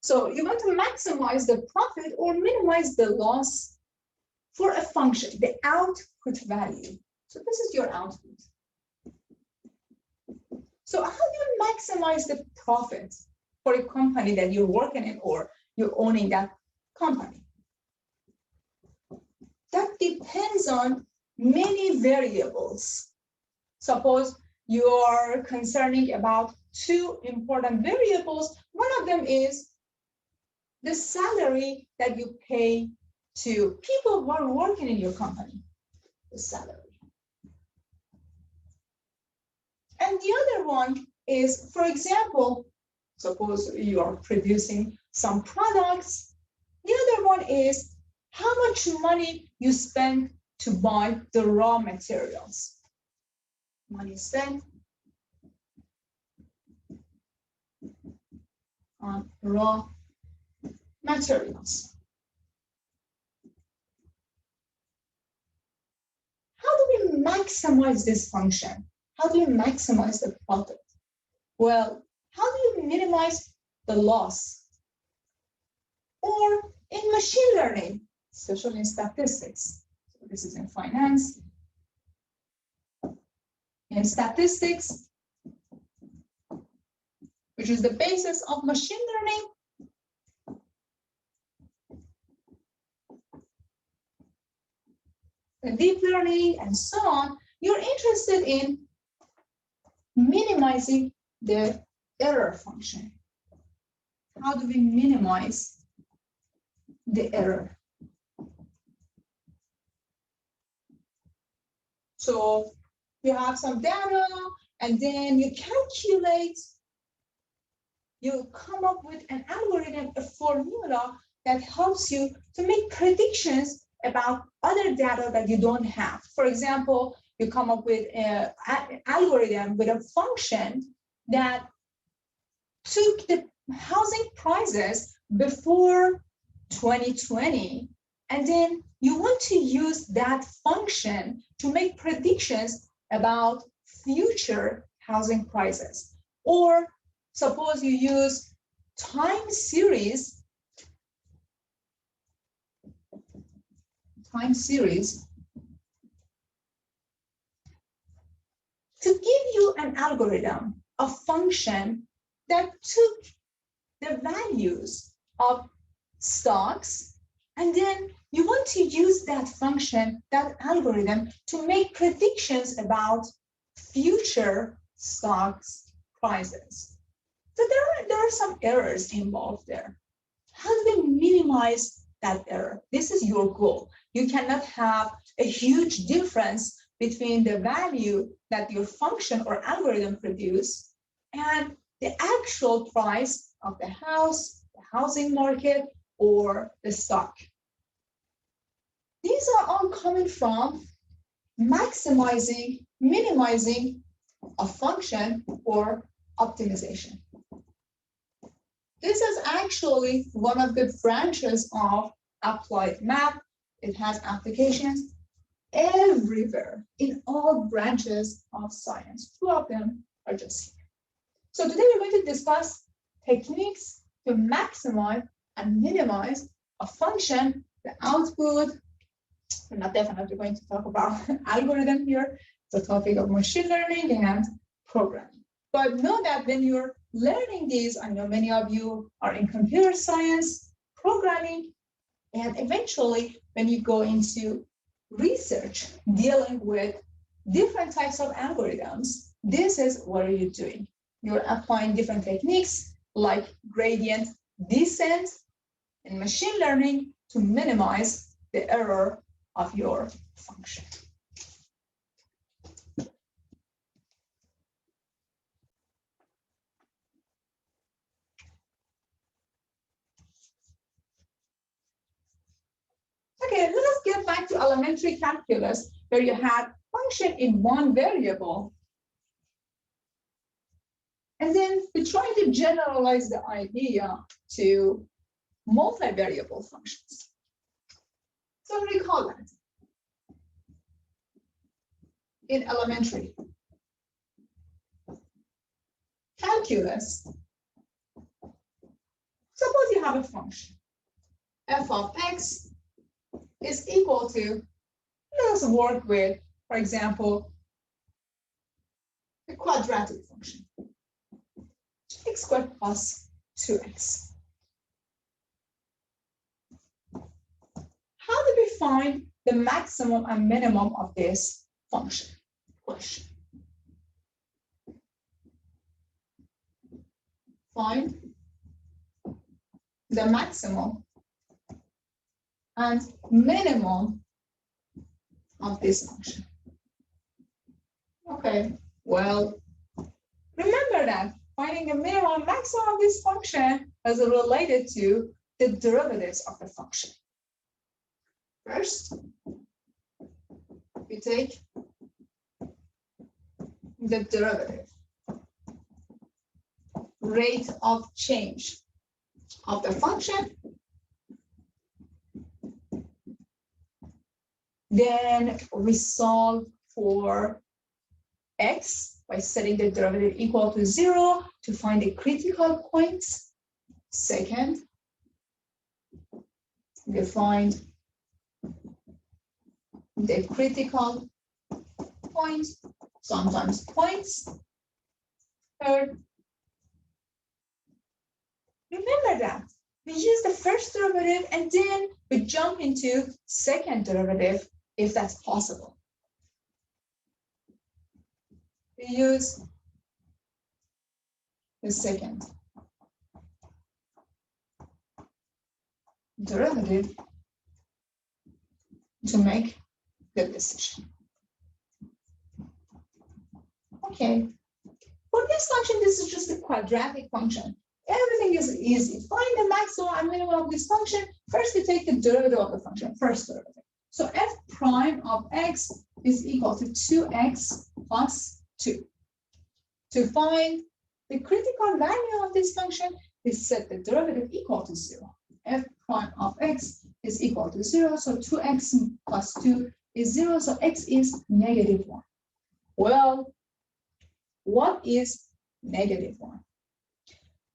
So you want to maximize the profit or minimize the loss for a function, the output value. So this is your output. So how do you maximize the profit for a company that you're working in or you're owning that company? That depends on many variables. Suppose you are concerning about two important variables. One of them is the salary that you pay to people who are working in your company, the salary. And the other one is, for example, suppose you are producing some products. The other one is how much money you spend to buy the raw materials. Money spent on raw materials. How do we maximize this function? How do you maximize the profit? Well, how do you minimize the loss? Or in machine learning, especially in statistics. So this is in finance. In statistics, which is the basis of machine learning, and deep learning, and so on, you're interested in minimizing the error function. How do we minimize the error? So you have some data, and then you calculate, you come up with an algorithm, a formula that helps you to make predictions about other data that you don't have. For example, you come up with an algorithm with a function that took the housing prices before 2020, and then you want to use that function to make predictions about future housing prices. Or suppose you use time series to give you an algorithm, a function that took the values of stocks, and then you want to use that function, that algorithm, to make predictions about future stocks prices. So there are some errors involved there. How do we minimize that error? This is your goal. You cannot have a huge difference between the value that your function or algorithm produce and the actual price of the house, the housing market, or the stock. These are all coming from maximizing, minimizing a function or optimization. This is actually one of the branches of applied math. It has applications everywhere in all branches of science. Two of them are just here. So today we're going to discuss techniques to maximize and minimize a function, the output. We're not definitely going to talk about algorithm here. It's a topic of machine learning and programming. But know that when you're learning these, I know many of you are in computer science, programming, and eventually when you go into research dealing with different types of algorithms, this is what are you doing? You're applying different techniques like gradient descent in machine learning to minimize the error of your function. Okay, let us get back to elementary calculus, where you had function in one variable. And then we try to generalize the idea to multivariable functions. So recall that in elementary calculus, Suppose you have a function. F of x is equal to, let's work with, for example, a quadratic function. X squared plus 2x. How do we find the maximum and minimum of this function? Question. Find the maximum and minimum of this function. Okay, well, remember that finding a minimum and maximum of this function is related to the derivatives of the function. First, we take the derivative, rate of change of the function. Then we solve for x by setting the derivative equal to 0 to find the critical points. Second, we find the critical point, sometimes points. Third, remember that we use the first derivative and then we jump into second derivative if that's possible. We use the second derivative to make the decision. Okay, for this function, this is just a quadratic function. Everything is easy. Find the maximum and minimum of this function. First, we take the derivative of the function, first derivative. So f prime of x is equal to 2x plus 2. To find the critical value of this function, we set the derivative equal to 0. F prime of x is equal to 0, so 2x plus 2 is 0, so x is negative 1. Well, what is negative 1?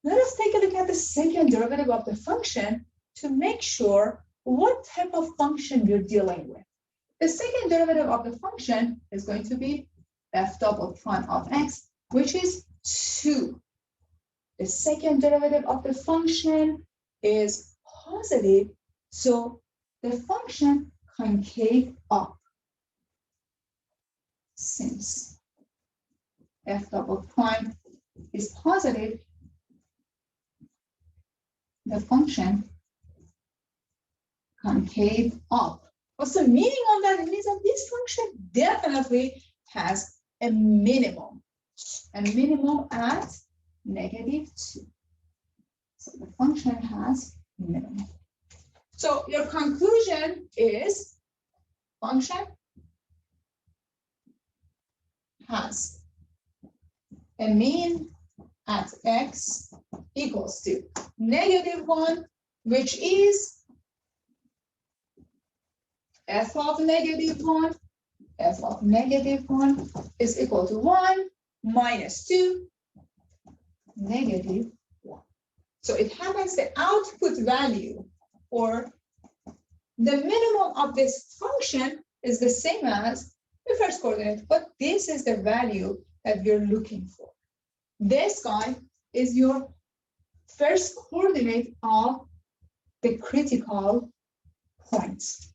Let us take a look at the second derivative of the function to make sure what type of function we're dealing with. The second derivative of the function is going to be f double prime of x, which is 2. The second derivative of the function is positive, so the function concave up. Since f double prime is positive, the function concave up. What's the meaning of that? It means that this function definitely has a minimum at negative 2. So the function has minimum. So your conclusion is function has a mean at x equals to negative 1, which is f of negative 1. F of negative 1 is equal to 1 minus 2, negative 1. So it happens the output value or the minimum of this function is the same as the first coordinate, but this is the value that we're looking for. This guy is your first coordinate of the critical points.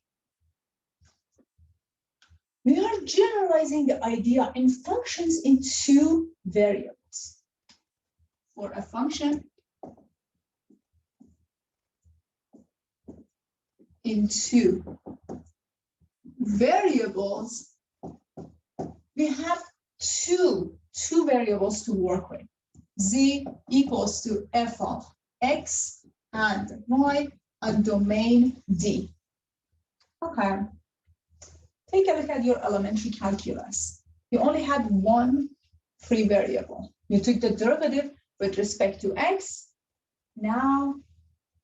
We are generalizing the idea in functions in 2 variables. For a function in 2 variables, we have two variables to work with. Z equals to f of x and y and domain D. Okay. Take a look at your elementary calculus. You only had one free variable. You took the derivative with respect to x. Now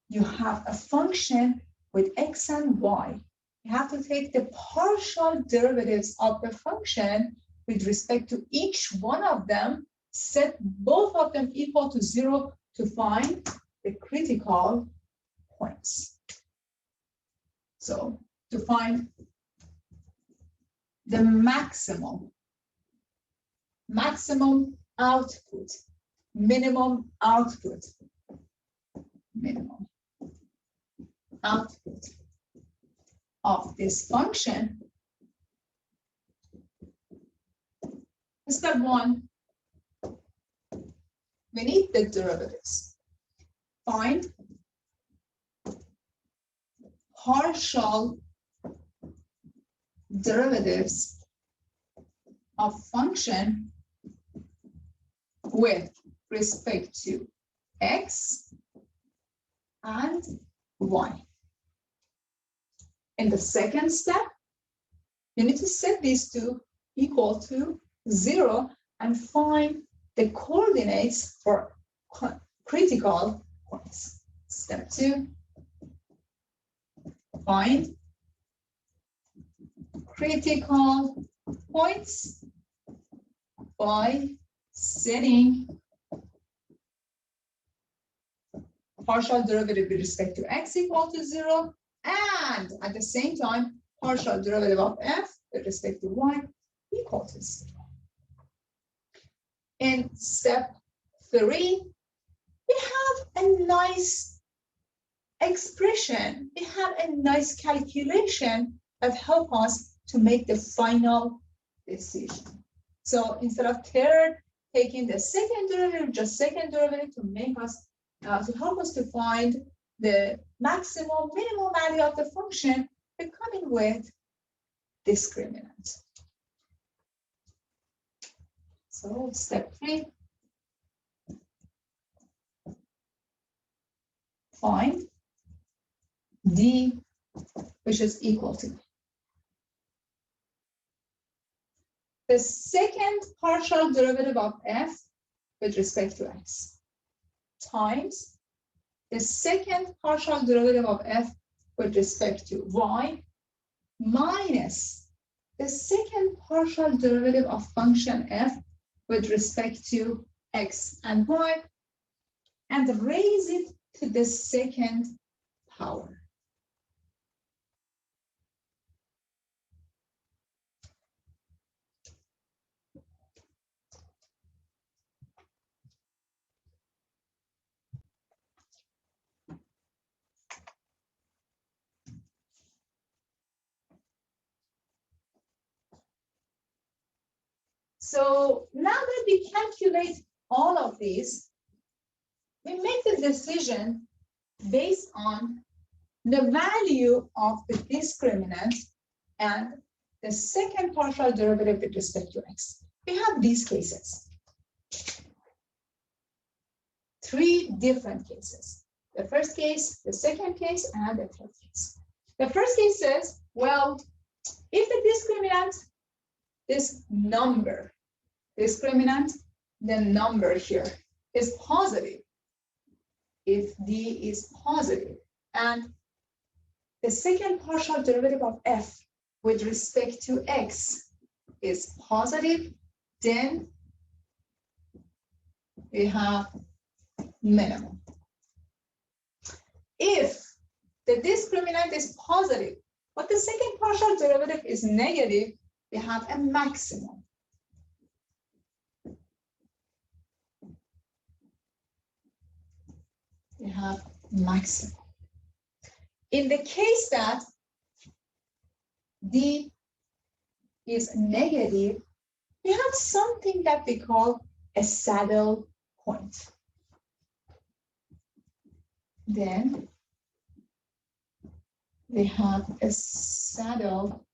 you have a function with x and y. You have to take the partial derivatives of the function with respect to each one of them, set both of them equal to 0 to find the critical points. So to find the maximum output, minimum output of this function, step one, we need the derivatives. Find partial derivatives of function with respect to x and y. In the second step, you need to set these two equal to 0 and find the coordinates for critical points. Step 2, find critical points by setting partial derivative with respect to x equal to 0, and at the same time, partial derivative of f with respect to y equal to 0. In step 3, we have a nice expression, we have a nice calculation that help us to make the final decision. So instead of third, taking the second derivative, just second derivative to make us, to help us to find the maximum, minimum value of the function, we're coming with discriminant. So step 3, find d, which is equal to the second partial derivative of f with respect to x times the second partial derivative of f with respect to y minus the second partial derivative of function f with respect to x and y, and raise it to the second power. So now that we calculate all of these, we make the decision based on the value of the discriminant and the second partial derivative with respect to x. We have these cases. 3 different cases. The first case, the second case, and the third case. The first case says, well, if the discriminant, this number, discriminant, the number here is positive, if d is positive, and the second partial derivative of f with respect to x is positive, then we have minimum. If the discriminant is positive, but the second partial derivative is negative, we have a maximum. We have maximum. In the case that d is negative, we have something that we call a saddle point. Then we have a saddle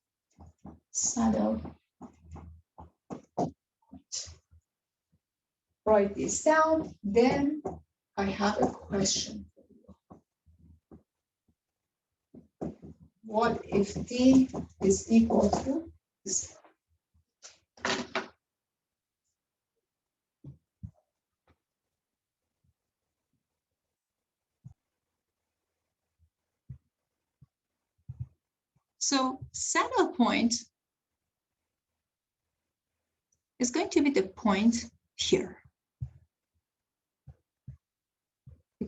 point. Write this down. Then I have a question. What if d is equal to 0? So saddle point is going to be the point here.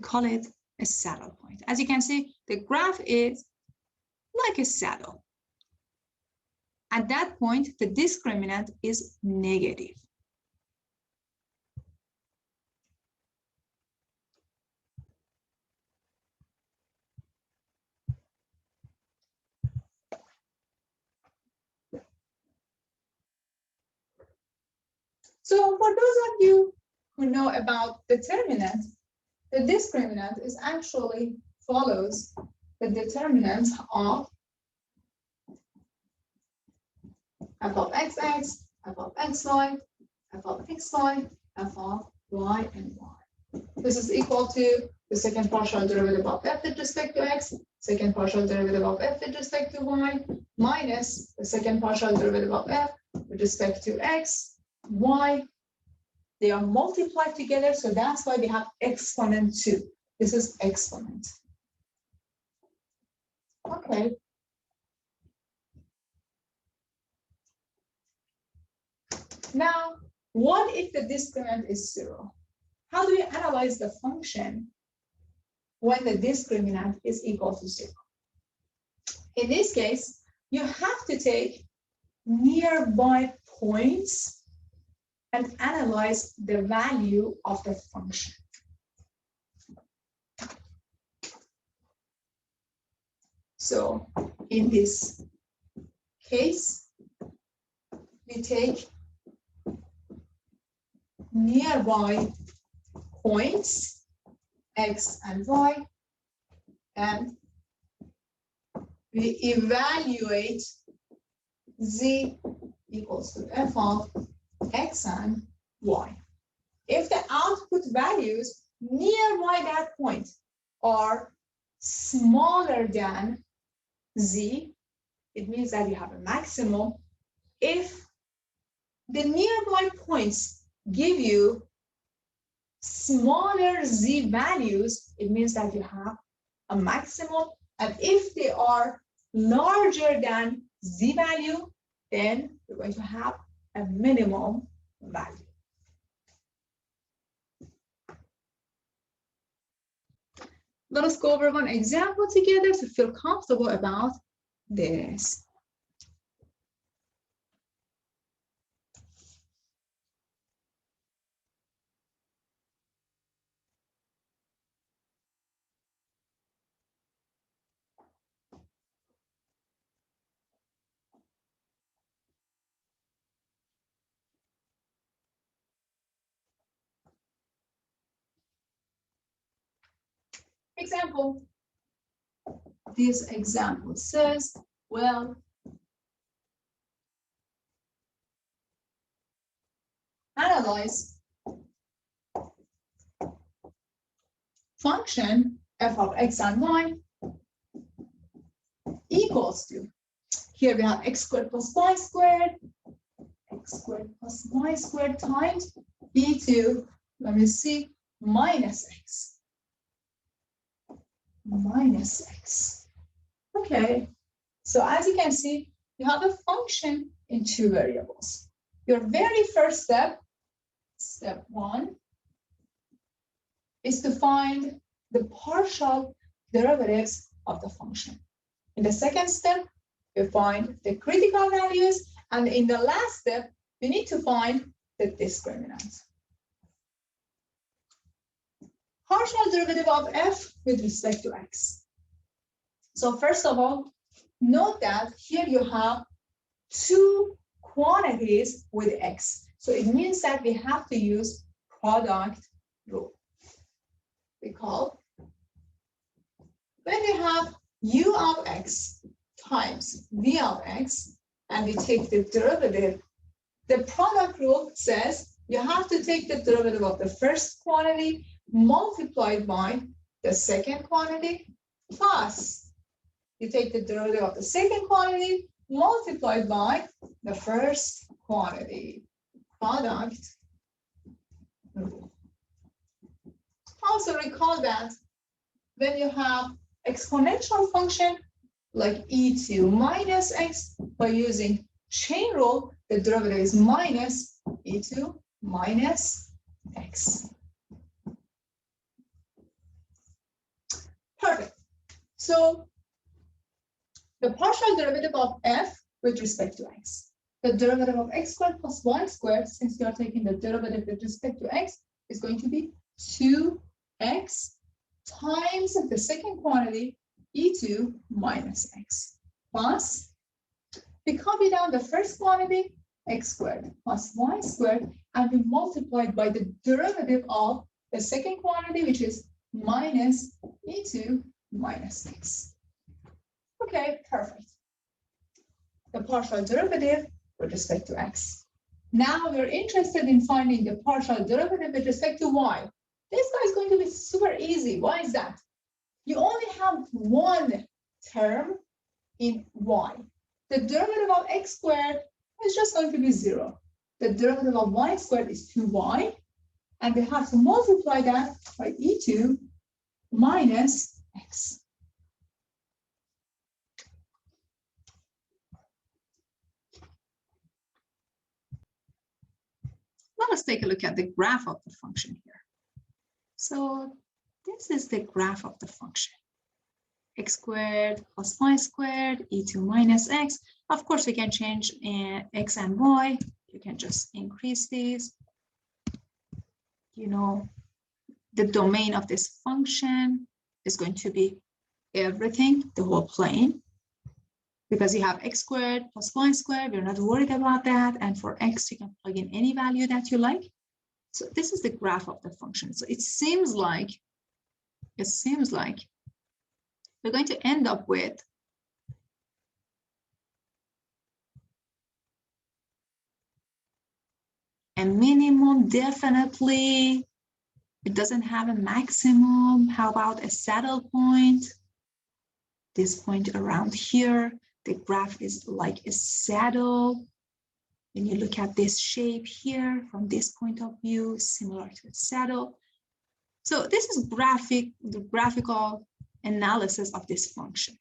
call it a saddle point. As you can see, the graph is like a saddle. At that point, the discriminant is negative. So for those of you who know about determinant, the discriminant is actually follows the determinant of f of xx, f of xy, f of xy, f of y, and y. This is equal to the second partial derivative of f with respect to x, second partial derivative of f with respect to y, minus the second partial derivative of f with respect to x, y. They are multiplied together, so that's why we have exponent 2. This is exponent. Okay. Now, what if the discriminant is 0? How do we analyze the function when the discriminant is equal to 0? In this case, you have to take nearby points and analyze the value of the function. So in this case, we take nearby points, x and y, and we evaluate z equals to f of x and y. If the output values nearby that point are smaller than z, it means that you have a maximum. If the nearby points give you smaller z values, it means that you have a maximum. And if they are larger than z value, then you're going to have a minimum value. Let us go over one example together to feel comfortable about this. Example. This example says, well, analyze function f of x and y equals to, here we have x squared plus y squared, x squared plus y squared times e to, let me see, minus x. Minus x. Okay, so as you can see, you have a function in 2 variables. Your very first step, step 1, is to find the partial derivatives of the function. In the second step, you find the critical values, and in the last step, you need to find the discriminant. Partial derivative of f with respect to x. So first of all, note that here you have 2 quantities with x. So it means that we have to use product rule. We call, when we have u of x times v of x, and we take the derivative, the product rule says you have to take the derivative of the first quantity multiplied by the second quantity, plus you take the derivative of the second quantity multiplied by the first quantity. Product rule. Also recall that when you have exponential function like e to minus x, by using chain rule, the derivative is minus e to minus x. So the partial derivative of f with respect to x. The derivative of x squared plus y squared, since we are taking the derivative with respect to x, is going to be 2x times the second quantity, e2 minus x, plus, we copy down the first quantity, x squared plus y squared, and we multiply by the derivative of the second quantity, which is minus e2 minus x. Okay, perfect. The partial derivative with respect to x. Now we're interested in finding the partial derivative with respect to y. This guy is going to be super easy. Why is that? You only have one term in y. The derivative of x squared is just going to be 0. The derivative of y squared is 2y, and we have to multiply that by e2 minus x. Let us take a look at the graph of the function here. So this is the graph of the function. X squared plus y squared, e2 minus x. Of course, we can change x and y. You can just increase these. You know, the domain of this function is going to be everything, the whole plane. Because you have x squared plus y squared, we're not worried about that. And for x, you can plug in any value that you like. So this is the graph of the function. So it seems like we're going to end up with a minimum, definitely. It doesn't have a maximum. How about a saddle point? This point around here, the graph is like a saddle. When you look at this shape here, from this point of view, similar to a saddle. So this is the graphical analysis of this function.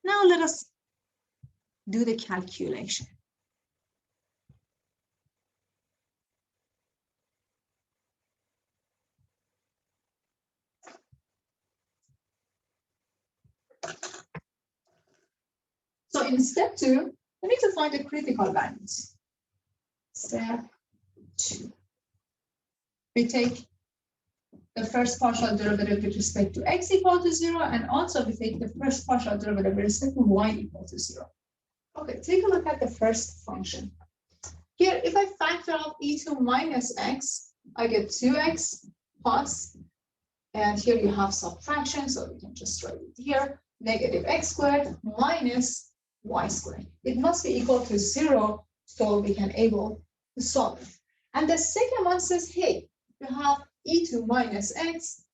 Now let us do the calculation. So in step 2, we need to find the critical values. Step 2. We take the first partial derivative with respect to x equal to 0, and also we take the first partial derivative with respect to y equal to 0. Okay, take a look at the first function. Here, if I factor out e2 minus x, I get 2x plus, and here you have subtraction, so we can just write it here, negative x squared minus y squared. It must be equal to 0, so we can able to solve it. And the second one says, hey, you have e2 minus x,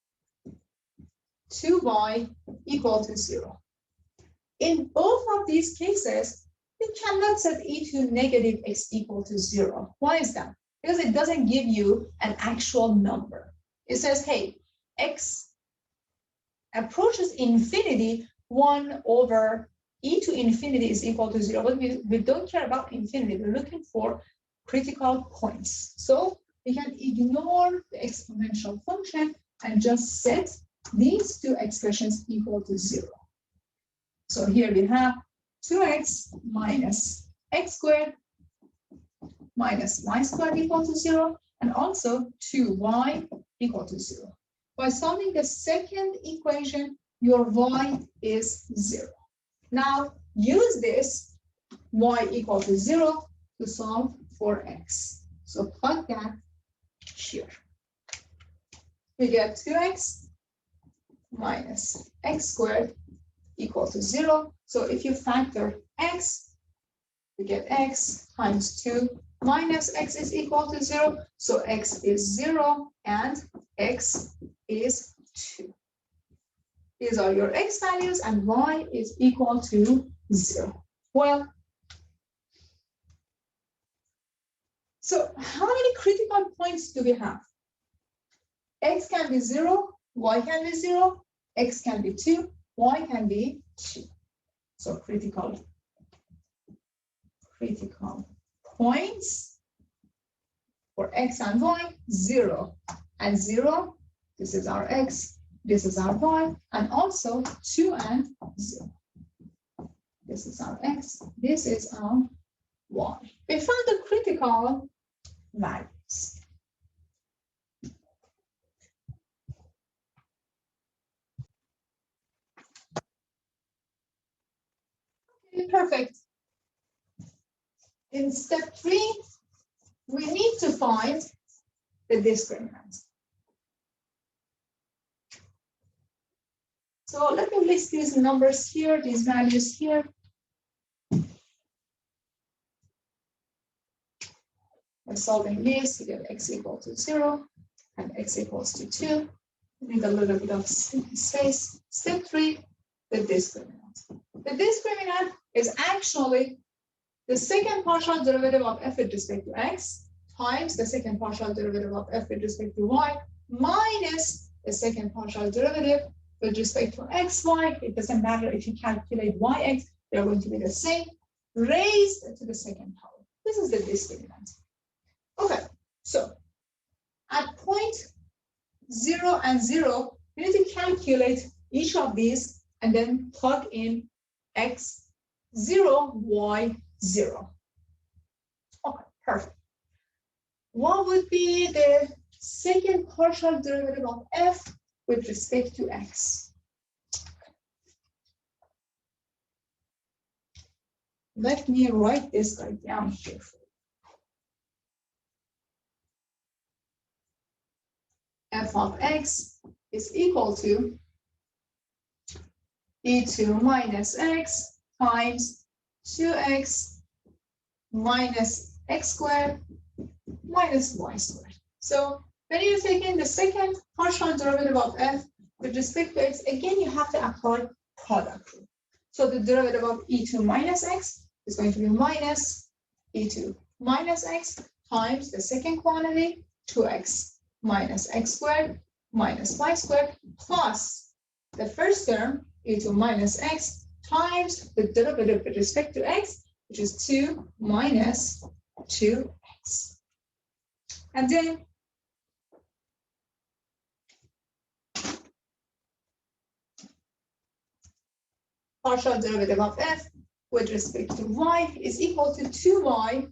2y equal to 0. In both of these cases, you cannot set e2 negative x equal to 0. Why is that? Because it doesn't give you an actual number. It says, hey, x approaches infinity, 1 over e to infinity is equal to 0. But we don't care about infinity. We're looking for critical points. So we can ignore the exponential function and just set these two expressions equal to 0. So here we have 2x minus x squared minus y squared equal to 0, and also 2y equal to 0. By solving the second equation, your y is 0. Now use this y equal to 0 to solve for x. So plug that here. We get 2x minus x squared equal to 0. So if you factor x, we get x times 2 minus x is equal to 0. So x is 0 and x is 2. These are your x values, and y is equal to 0. Well, so how many critical points do we have? X can be 0, y can be 0, x can be 2, y can be 2. So critical points for x and y, 0 and 0. This is our x, This is our y, and also 2 and 0. This is our x. This is our y. We found the critical values. Okay, perfect. In step 3, we need to find the discriminant. So let me list these numbers here, these values here. By solving this, we get x equal to 0 and x equals to 2. We need a little bit of space. Step 3, the discriminant. The discriminant is actually the second partial derivative of f with respect to x times the second partial derivative of f with respect to y minus the second partial derivative with respect to xy. It doesn't matter if you calculate yx, they're going to be the same, raised to the second power. This is the discriminant. Okay, so at point 0 and 0, you need to calculate each of these and then plug in x0, y0. Okay, perfect. What would be the second partial derivative of f with respect to x? Let me write this guy down here. F of x is equal to e2 minus x times 2x minus x squared minus y squared. So when you take in the second partial derivative of f with respect to x, again, you have to apply product rule. So the derivative of e2 minus x is going to be minus e2 minus x times the second quantity, 2x minus x squared minus y squared plus the first term, e2 minus x times the derivative with respect to x, which is 2 minus 2x. And then partial derivative of f with respect to y is equal to 2y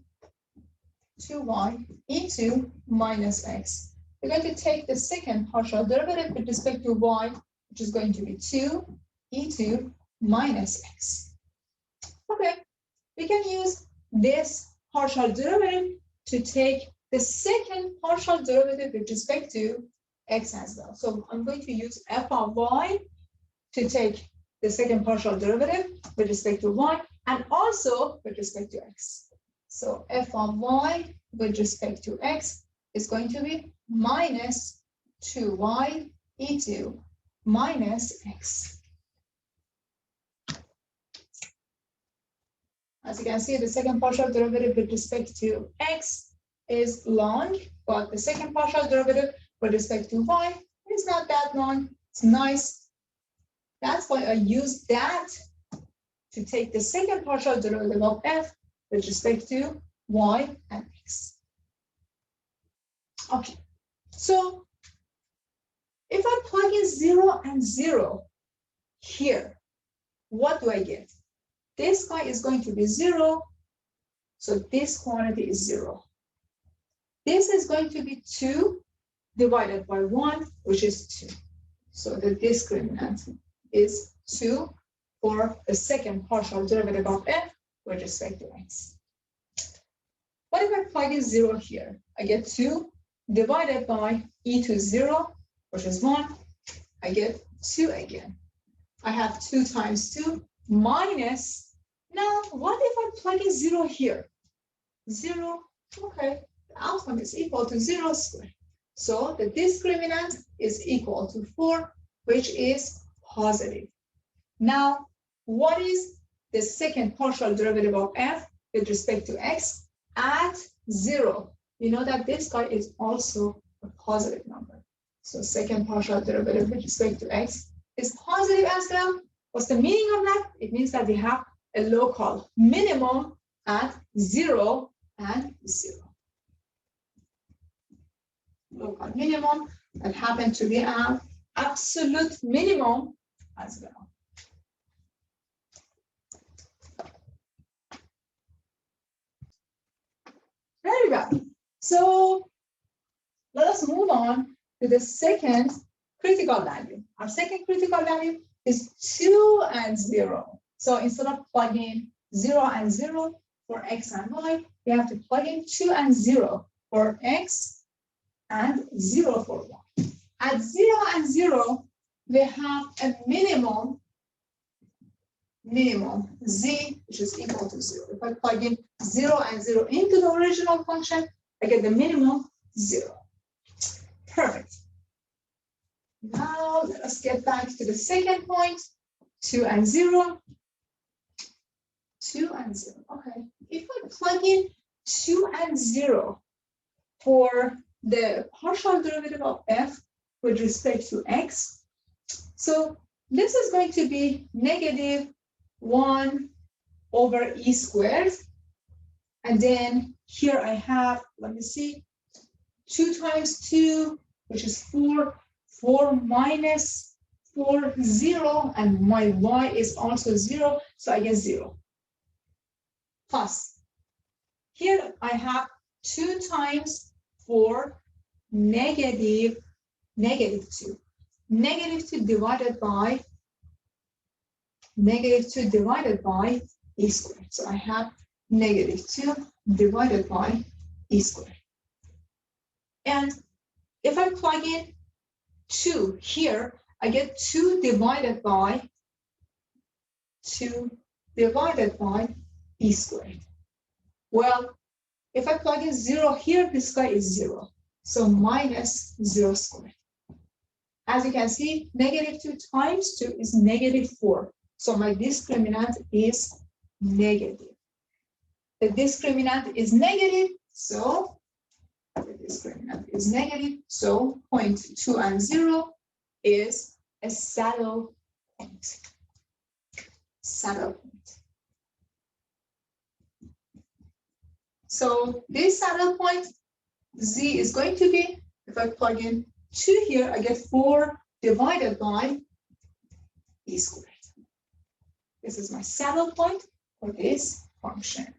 e2 minus x. We're going to take the second partial derivative with respect to y, which is going to be 2 e2 minus x. Okay, we can use this partial derivative to take the second partial derivative with respect to x as well. So I'm going to use f of y to take the second partial derivative with respect to y and also with respect to x. So f of y with respect to x is going to be minus 2y e2 minus x. As you can see, the second partial derivative with respect to x is long, but the second partial derivative with respect to y is not that long. It's nice. That's why I use that to take the second partial derivative of f with respect to y and x. Okay, so if I plug in 0 and 0 here, what do I get? This guy is going to be 0, so this quantity is 0. This is going to be 2 divided by 1, which is 2. So the discriminant is 2 for the second partial derivative of f with respect to x. What if I plug in 0 here? I get 2 divided by e to 0, which is 1. I get 2 again. I have 2 times 2 minus. Now, what if I plug in 0 here? 0, okay, the outcome is equal to 0 squared. So the discriminant is equal to 4, which is positive. Now, what is the second partial derivative of f with respect to x at 0? You know that this guy is also a positive number. So second partial derivative with respect to x is positive as well. What's the meaning of that? It means that we have a local minimum at 0 and 0. Local minimum that happen to be at absolute minimum as well. Very well. So let us move on to the second critical value. Our second critical value is 2 and 0. So instead of plugging 0 and 0 for x and y, we have to plug in 2 and 0 for x and 0 for y. At 0 and 0, we have a minimum z, which is equal to 0. If I plug in 0 and 0 into the original function, I get the minimum 0. Perfect. Now let us get back to the second point, 2 and 0. 2 and 0. Okay. If I plug in 2 and 0 for the partial derivative of f with respect to x, so this is going to be negative 1 over e squared. And then here I have, let me see, 2 times 2, which is 4, 4 minus 4, 0, and my y is also 0, so I get 0. Plus, here I have 2 times 4, negative 2. Negative 2 divided by e squared. So I have negative 2 divided by e squared. And if I plug in 2 here, I get 2 divided by e squared. Well, if I plug in 0 here, this guy is 0. So minus 0 squared. As you can see, negative 2 times 2 is negative 4. So my discriminant is negative. The discriminant is negative, so point 2 and 0 is a saddle point. So this saddle point, z is going to be, if I plug in 2 here, I get 4 divided by e squared. This is my saddle point for this function.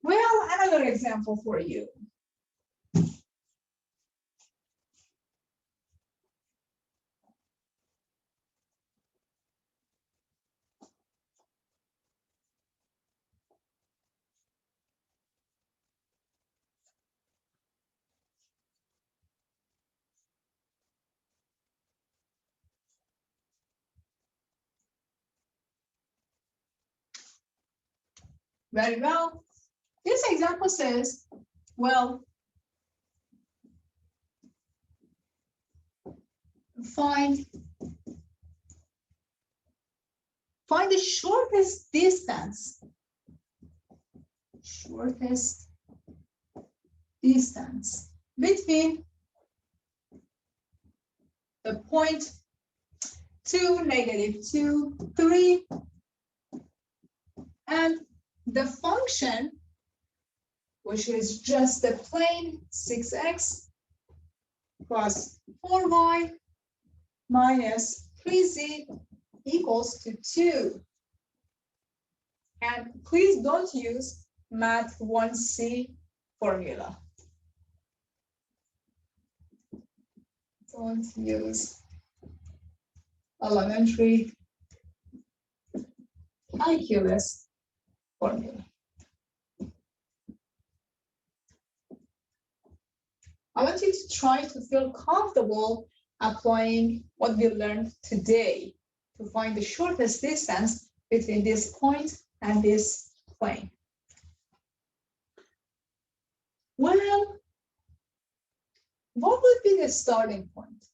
Well, another example for you. Very well. This example says, well, find the shortest distance between the point 2, negative 2, 3, and the function, which is just the plane 6x plus 4y minus 3z equals to 2. And please don't use Math 1C formula. Don't use elementary calculus formula. I want you to try to feel comfortable applying what we learned today to find the shortest distance between this point and this plane. Well, what would be the starting point?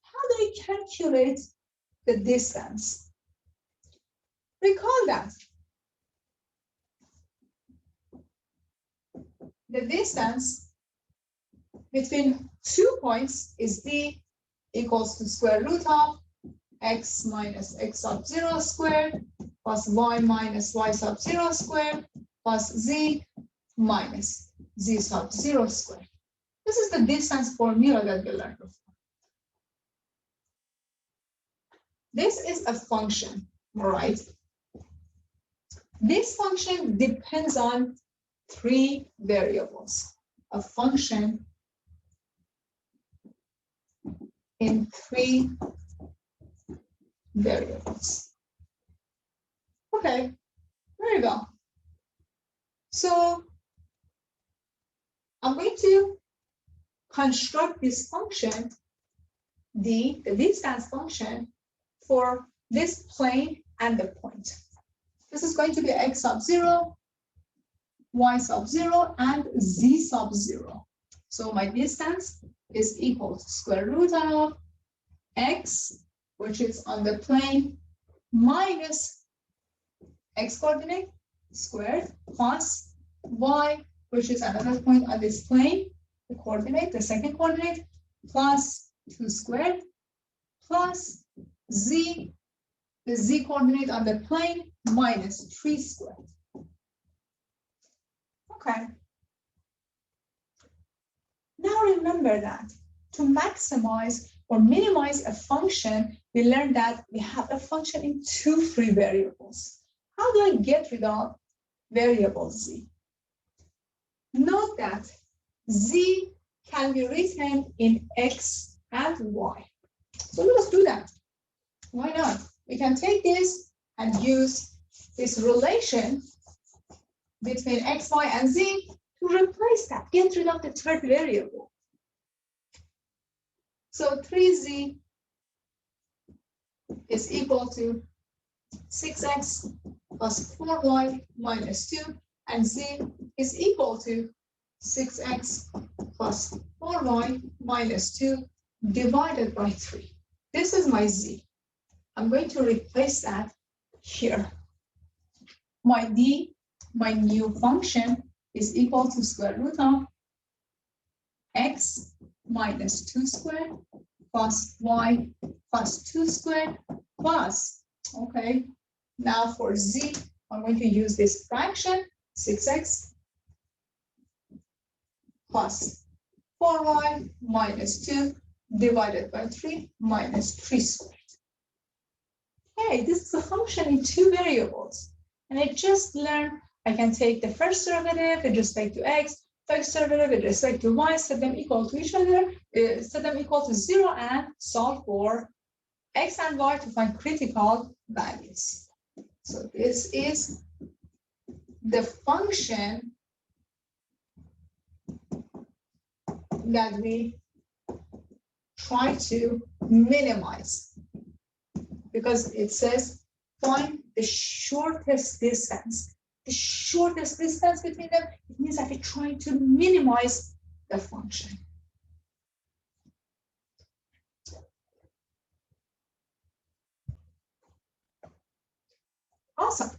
How do we calculate the distance? Recall that the distance between 2 points is d equals to square root of x minus x sub 0 squared plus y minus y sub 0 squared plus z minus z sub 0 squared. This is the distance formula that we learned before. This is a function, all right? This function depends on 3 variables. A function in 3 variables. Okay, very well. So I'm going to construct this function, the distance function, for this plane and the point. This is going to be x sub 0, y sub 0, and z sub 0. So my distance is equal to square root of x, which is on the plane, minus x coordinate squared plus y, which is another point on this plane, the coordinate, the second coordinate, plus 2 squared plus z, the z coordinate on the plane, minus 3 squared. Okay. Now remember that to maximize or minimize a function, we learned that we have a function in 2 free variables. How do I get rid of variable z? Note that z can be written in x and y. So let us do that. Why not? We can take this and use this relation between x, y, and z to replace that, get rid of the third variable. So 3z is equal to 6x plus 4y minus 2, and z is equal to 6x plus 4y minus 2 divided by 3. This is my z. I'm going to replace that here. My d, my new function, is equal to square root of x minus 2 squared plus y plus 2 squared plus, okay, now for z, I'm going to use this fraction, 6x plus 4y minus 2 divided by 3 minus 3 squared. Hey, this is a function in 2 variables. And I just learned I can take the first derivative with respect to x, first derivative with respect to y, set them equal to each other, set them equal to 0, and solve for x and y to find critical values. So this is the function that we try to minimize, because it says find the shortest distance. The shortest distance between them, it means that we're trying to minimize the function. Awesome.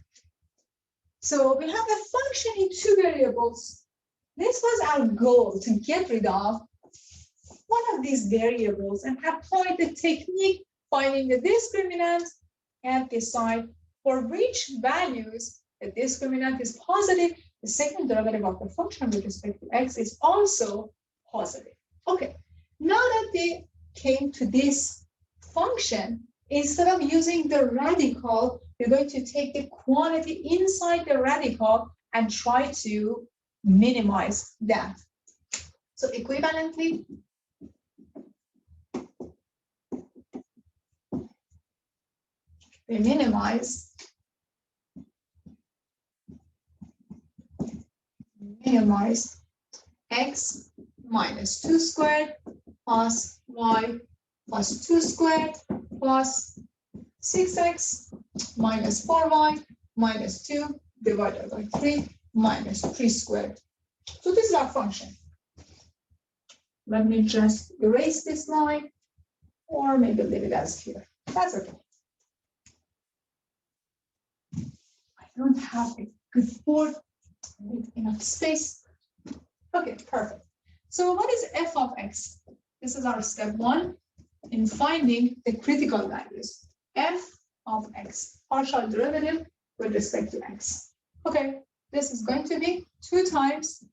So we have a function in 2 variables. This was our goal, to get rid of one of these variables and apply the technique finding the discriminant and decide for which values the discriminant is positive, the second derivative of the function with respect to x is also positive. Okay, now that they came to this function, instead of using the radical, we're going to take the quantity inside the radical and try to minimize that. So equivalently, we minimize x minus 2 squared plus y plus 2 squared plus 6x minus 4y minus 2 divided by 3 minus 3 squared. So this is our function. Let me just erase this line, or maybe leave it as here. That's okay. I don't have a good board with enough space. Okay, perfect. So what is f of x? This is our step 1 in finding the critical values. F of x, partial derivative with respect to x. Okay, this is going to be 2 times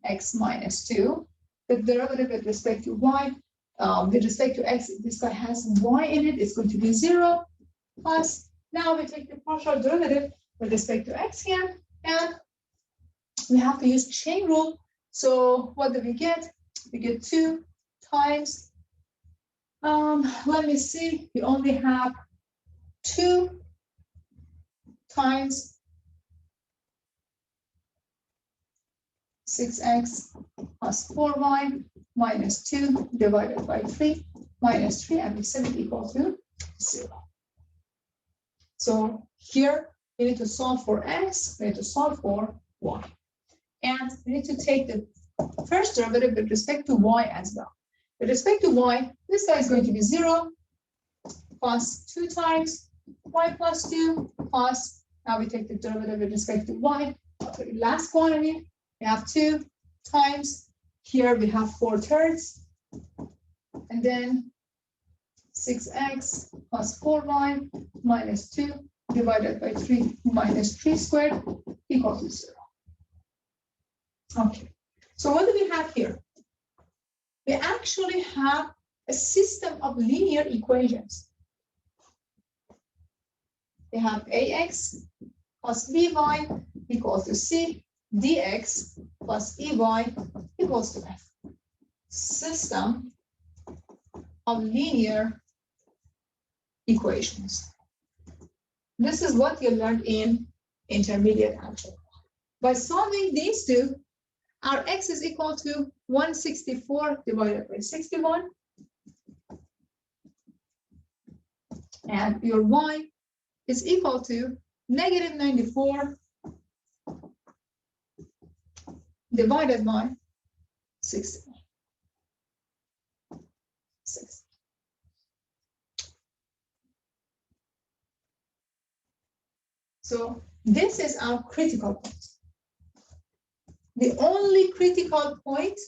x minus 2. The derivative with respect to y, with respect to x, this guy has y in it, it's going to be 0 plus, now we take the partial derivative with respect to x here, and we have to use chain rule. So what do we get? We get 2 times, let me see, we only have 2 times 6x plus 4y minus 2 divided by 3 minus 3, and we set it equal to 0. So here we need to solve for x, we need to solve for y. And we need to take the first derivative with respect to y as well. With respect to y, this guy is going to be 0 plus 2 times y plus 2 plus, now we take the derivative with respect to y, the last quantity, we have 2 times, here we have 4/3, and then 6x plus 4y minus 2 divided by 3 minus 3 squared equal to 0. Okay, so what do we have here? We actually have a system of linear equations. We have ax plus by equals to c dx plus ey equals to f. System of linear equations. This is what you learned in intermediate algebra. By solving these two, our x is equal to 164 divided by 61, and your y is equal to negative 94 divided by 61. So this is our critical point. The only critical point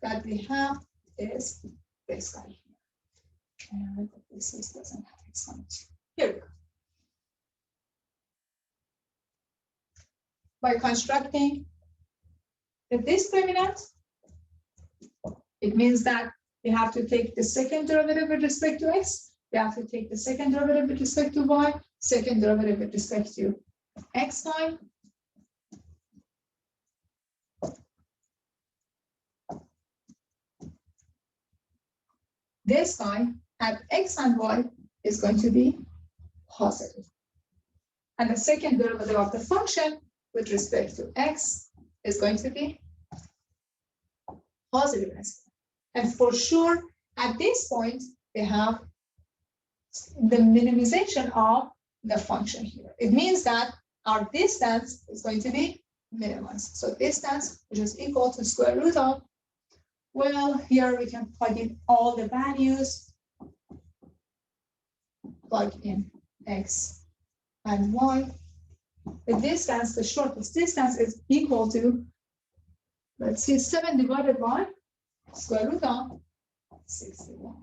that we have is this guy here. And this doesn't have its point. Here we go. By constructing the discriminant, it means that we have to take the second derivative with respect to x, we have to take the second derivative with respect to y, second derivative with respect to xy, this guy at x and y is going to be positive. And the second derivative of the function with respect to x is going to be positive as well. And for sure, at this point, we have the minimization of the function here. It means that our distance is going to be minimized. So distance, which is equal to square root of, well, here we can plug in all the values, plug in x and y. The distance, the shortest distance is equal to, let's see, 7 divided by square root of 61.